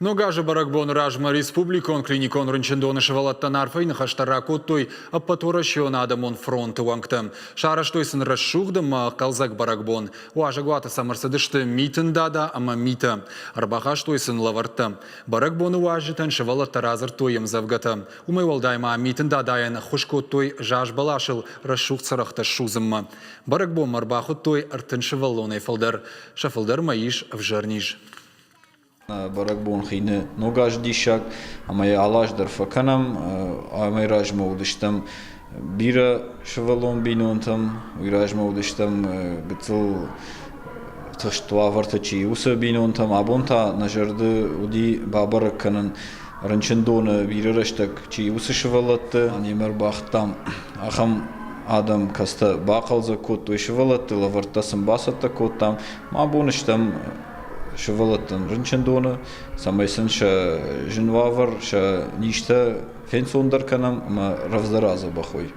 Ногажы баракбон ражма республикон клиникон рынчындоны шывалаттан арфайны хаштаракоттой аппатуращион адамон фронты уаңтым. Шараштойсын расшуғдым қалзак баракбон. Уажагуаты самырсыдышты митіндада, ама мита. Арбахаштойсын лаварты. Баракбоны уажытын шывалаттар азыр тойым завгаты. Умай валдайма митіндадайын хушкоттой жаж балашыл расшуқ царахта шузымма. Баракбон марбахоттой артын шываллонай фалдар. Шафалдар маиш в жарниж. Баракбон хine ногаж дишак, амай алаждар факанам, амай ражма удиштам бира шевалон бинонтам, ражма удиштам гцл тыштва вартачи уса бинонтам, абонта нажарды уди бабараканан ранчендона бира раштак чи уса шевалатты, анимер бахтам ахам адам каста бақалза кот той шевалатты, лавартасым басатта коттам, мабоныштам шевалаттан рынчындоны, самайсын ша жинвавар, ша ништа фенсондар канам, ама равздараза бахой.